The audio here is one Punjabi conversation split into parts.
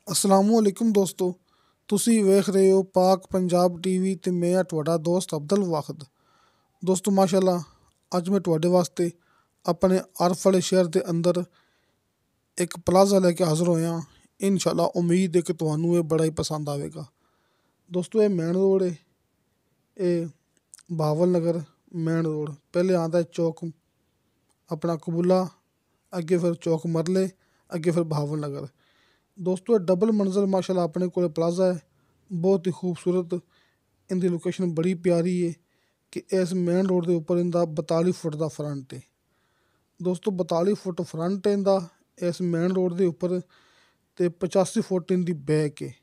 ਅਸਲਾਮੁਅਲੈਕੁਮ ਦੋਸਤੋ, ਤੁਸੀਂ ਵੇਖ ਰਹੇ ਹੋ ਪਾਕ ਪੰਜਾਬ ਟੀਵੀ ਅਤੇ ਮੈਂ ਹਾਂ ਤੁਹਾਡਾ ਦੋਸਤ ਅਬਦੁਲ ਵਾਹਿਦ। ਦੋਸਤੋ ਮਾਸ਼ਾਅੱਲਾ, ਅੱਜ ਮੈਂ ਤੁਹਾਡੇ ਵਾਸਤੇ ਆਪਣੇ ਆਰਫ ਵਾਲੇ ਸ਼ਹਿਰ ਦੇ ਅੰਦਰ ਇੱਕ ਪਲਾਜ਼ਾ ਲੈ ਕੇ ਹਾਜ਼ਰ ਹੋਇਆ। ਇਨਸ਼ਾਅੱਲਾ ਉਮੀਦ ਹੈ ਕਿ ਤੁਹਾਨੂੰ ਇਹ ਬੜਾ ਹੀ ਪਸੰਦ ਆਵੇਗਾ। ਦੋਸਤੋ ਇਹ ਮੇਨ ਰੋਡ ਹੈ, ਇਹ ਬਹਾਵਲ ਨਗਰ ਮੇਨ ਰੋਡ। ਪਹਿਲੇ ਆਉਂਦਾ ਚੌਕ ਆਪਣਾ ਕਬੂਲਾ, ਅੱਗੇ ਫਿਰ ਚੌਕ ਮਰਲੇ, ਅੱਗੇ ਫਿਰ ਬਹਾਵਲ ਨਗਰ। ਦੋਸਤੋ ਇਹ ਡਬਲ ਮੰਜ਼ਿਲ ਮਾਸ਼ਾਅੱਲਾ ਆਪਣੇ ਕੋਲ ਪਲਾਜ਼ਾ ਹੈ, ਬਹੁਤ ਹੀ ਖੂਬਸੂਰਤ। ਇਹਦੀ ਲੋਕੇਸ਼ਨ ਬੜੀ ਪਿਆਰੀ ਹੈ ਕਿ ਇਸ ਮੇਨ ਰੋਡ ਦੇ ਉੱਪਰ ਇਹਦਾ 42 ਫੁੱਟ ਦਾ ਫਰੰਟ ਹੈ। ਦੋਸਤੋ 42 ਫੁੱਟ ਫਰੰਟ ਇਹਦਾ ਇਸ ਮੇਨ ਰੋਡ ਦੇ ਉੱਪਰ ਅਤੇ 85 ਫੁੱਟ ਇਹਦੀ ਬੈਕ ਹੈ।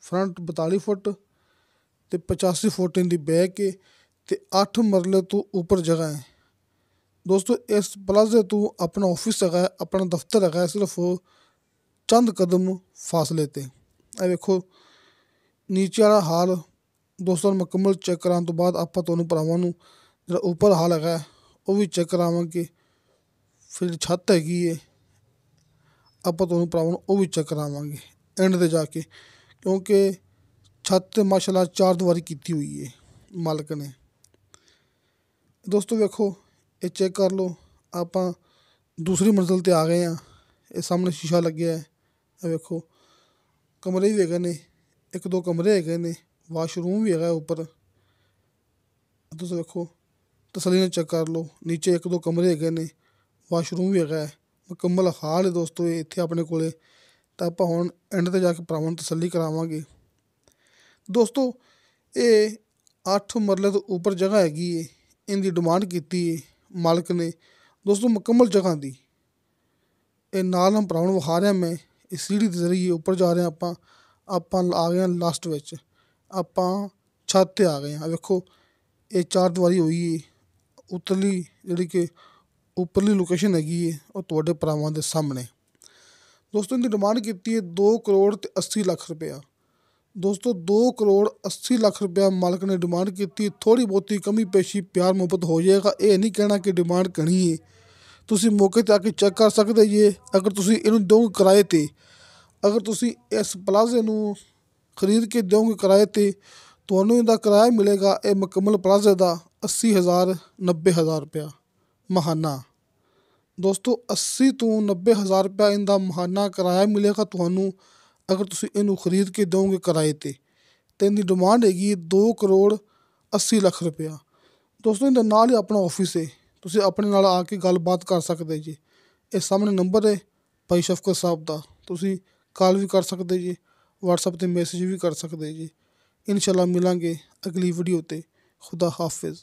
ਫਰੰਟ 42 ਫੁੱਟ ਅਤੇ 85 ਫੁੱਟ ਇਹਦੀ ਬੈਕ ਹੈ ਅਤੇ 8 ਮਰਲੇ ਤੋਂ ਉੱਪਰ ਜਗ੍ਹਾ ਹੈ। ਦੋਸਤੋ ਇਸ ਪਲਾਜ਼ੇ ਤੋਂ ਆਪਣਾ ਆਫਿਸ ਹੈਗਾ, ਆਪਣਾ ਦਫ਼ਤਰ ਹੈਗਾ ਸਿਰਫ ਚੰਦ ਕਦਮ ਫਾਸਲੇ 'ਤੇ। ਇਹ ਵੇਖੋ ਨੀਚੇ ਵਾਲਾ ਹਾਲ ਦੋਸਤਾਂ ਨੂੰ ਮੁਕੰਮਲ ਚੈੱਕ ਕਰਾਉਣ ਤੋਂ ਬਾਅਦ ਆਪਾਂ ਤੁਹਾਨੂੰ ਭਰਾਵਾਂ ਨੂੰ ਜਿਹੜਾ ਉੱਪਰ ਹਾਲ ਹੈਗਾ ਉਹ ਵੀ ਚੈੱਕ ਕਰਾਵਾਂਗੇ। ਫਿਰ ਛੱਤ ਹੈਗੀ ਹੈ, ਆਪਾਂ ਤੁਹਾਨੂੰ ਭਰਾਵਾਂ ਨੂੰ ਉਹ ਵੀ ਚੈੱਕ ਕਰਾਵਾਂਗੇ ਐਂਡ 'ਤੇ ਜਾ ਕੇ, ਕਿਉਂਕਿ ਛੱਤ 'ਤੇ ਮਾਸ਼ਾਅੱਲਾ 4 ਦੀਵਾਰੀ ਕੀਤੀ ਹੋਈ ਹੈ ਮਾਲਕ ਨੇ। ਦੋਸਤੋ ਵੇਖੋ ਇਹ ਚੈੱਕ ਕਰ ਲਓ, ਆਪਾਂ ਦੂਸਰੀ ਮੰਜ਼ਿਲ 'ਤੇ ਆ ਗਏ ਹਾਂ। ਇਹ ਸਾਹਮਣੇ ਸ਼ੀਸ਼ਾ ਲੱਗਿਆ ਹੈ। ਇਹ ਵੇਖੋ ਕਮਰੇ ਵੀ ਹੈਗੇ ਨੇ, 1-2 ਕਮਰੇ ਹੈਗੇ ਨੇ, ਵਾਸ਼ਰੂਮ ਵੀ ਹੈਗਾ ਉੱਪਰ। ਤੁਸੀਂ ਵੇਖੋ ਤਸੱਲੀ ਨਾਲ ਚੈੱਕ ਕਰ ਲਓ, ਨੀਚੇ 1-2 ਕਮਰੇ ਹੈਗੇ ਨੇ, ਵਾਸ਼ਰੂਮ ਵੀ ਹੈਗਾ, ਮੁਕੰਮਲ ਹਾਲ ਹੈ ਦੋਸਤੋ ਇਹ ਇੱਥੇ ਆਪਣੇ ਕੋਲ। ਤਾਂ ਆਪਾਂ ਹੁਣ ਐਂਡ 'ਤੇ ਜਾ ਕੇ ਭਰਾਵਾਂ ਨੂੰ ਤਸੱਲੀ ਕਰਾਵਾਂਗੇ। ਦੋਸਤੋ ਇਹ 8 ਮਰਲੇ ਤੋਂ ਉੱਪਰ ਜਗ੍ਹਾ ਹੈਗੀ ਹੈ, ਇਹਦੀ ਡਿਮਾਂਡ ਕੀਤੀ ਹੈ ਮਾਲਕ ਨੇ ਦੋਸਤੋ ਮੁਕੰਮਲ ਜਗ੍ਹਾ ਦੀ। ਇਹ ਨਾਲ ਨੂੰ ਭਰਾਵਾਂ ਨੂੰ ਵਿਖਾ ਰਿਹਾ ਮੈਂ, ਇਹ ਸੀੜੀ ਦੇ ਜ਼ਰੀਏ ਉੱਪਰ ਜਾ ਰਹੇ ਆਪਾਂ ਆ ਗਏ ਹਾਂ ਲਾਸਟ ਵਿੱਚ, ਆਪਾਂ ਛੱਤ 'ਤੇ ਆ ਗਏ ਹਾਂ। ਵੇਖੋ ਇਹ 4 ਦੀਵਾਰੀ ਹੋਈ ਹੈ, ਉੱਤਰਲੀ ਜਿਹੜੀ ਕਿ ਉੱਪਰਲੀ ਲੋਕੇਸ਼ਨ ਹੈਗੀ ਹੈ ਉਹ ਤੁਹਾਡੇ ਭਰਾਵਾਂ ਦੇ ਸਾਹਮਣੇ। ਦੋਸਤੋ ਇਹਦੀ ਡਿਮਾਂਡ ਕੀਤੀ ਹੈ 2 ਕਰੋੜ ਅਤੇ 80 ਲੱਖ ਰੁਪਇਆ। ਦੋਸਤੋ 2 ਕਰੋੜ 80 ਲੱਖ ਰੁਪਇਆ ਮਾਲਕ ਨੇ ਡਿਮਾਂਡ ਕੀਤੀ। ਥੋੜ੍ਹੀ ਬਹੁਤੀ ਕਮੀ ਪੇਸ਼ੀ ਪਿਆਰ ਮੁਹੱਬਤ ਹੋ ਜਾਏਗਾ, ਇਹ ਨਹੀਂ ਕਹਿਣਾ ਕਿ ਡਿਮਾਂਡ ਘਣੀ ਹੈ। ਤੁਸੀਂ ਮੌਕੇ 'ਤੇ ਆ ਕੇ ਚੈੱਕ ਕਰ ਸਕਦੇ ਜੇ। ਅਗਰ ਤੁਸੀਂ ਇਹਨੂੰ ਦਿਓਗੇ ਕਿਰਾਏ 'ਤੇ, ਅਗਰ ਤੁਸੀਂ ਇਸ ਪਲਾਜ਼ੇ ਨੂੰ ਖਰੀਦ ਕੇ ਦਿਓਗੇ ਕਿਰਾਏ 'ਤੇ, ਤੁਹਾਨੂੰ ਇਹਦਾ ਕਿਰਾਇਆ ਮਿਲੇਗਾ ਇਹ ਮੁਕੰਮਲ ਪਲਾਜ਼ੇ ਦਾ 80,000 90,000 ਰੁਪਇਆ ਮਹੀਨਾ। ਦੋਸਤੋ 80 ਤੋਂ 90,000 ਰੁਪਇਆ ਇਹਦਾ ਮਹੀਨਾ ਕਿਰਾਇਆ ਮਿਲੇਗਾ ਤੁਹਾਨੂੰ, ਅਗਰ ਤੁਸੀਂ ਇਹਨੂੰ ਖਰੀਦ ਕੇ ਦਿਓਗੇ ਕਿਰਾਏ 'ਤੇ। ਅਤੇ ਇਹਦੀ ਡਿਮਾਂਡ ਹੈਗੀ 2 ਕਰੋੜ 80 ਲੱਖ ਰੁਪਇਆ। ਦੋਸਤੋ ਇਹਦੇ ਨਾਲ ਹੀ ਆਪਣਾ ਆਫਿਸ ਹੈ, ਤੁਸੀਂ ਆਪਣੇ ਨਾਲ ਆ ਕੇ ਗੱਲਬਾਤ ਕਰ ਸਕਦੇ ਜੀ। ਇਹ ਸਾਹਮਣੇ ਨੰਬਰ ਹੈ ਭਾਈ ਸ਼ਫਕਤ ਸਾਹਿਬ ਦਾ, ਤੁਸੀਂ ਕਾਲ ਵੀ ਕਰ ਸਕਦੇ ਜੀ, ਵਟਸਐਪ 'ਤੇ ਮੈਸੇਜ ਵੀ ਕਰ ਸਕਦੇ ਜੀ। ਇਨਸ਼ਾਅੱਲਾ ਮਿਲਾਂਗੇ ਅਗਲੀ ਵੀਡੀਓ 'ਤੇ। ਖੁਦਾ ਹਾਫਿਜ਼।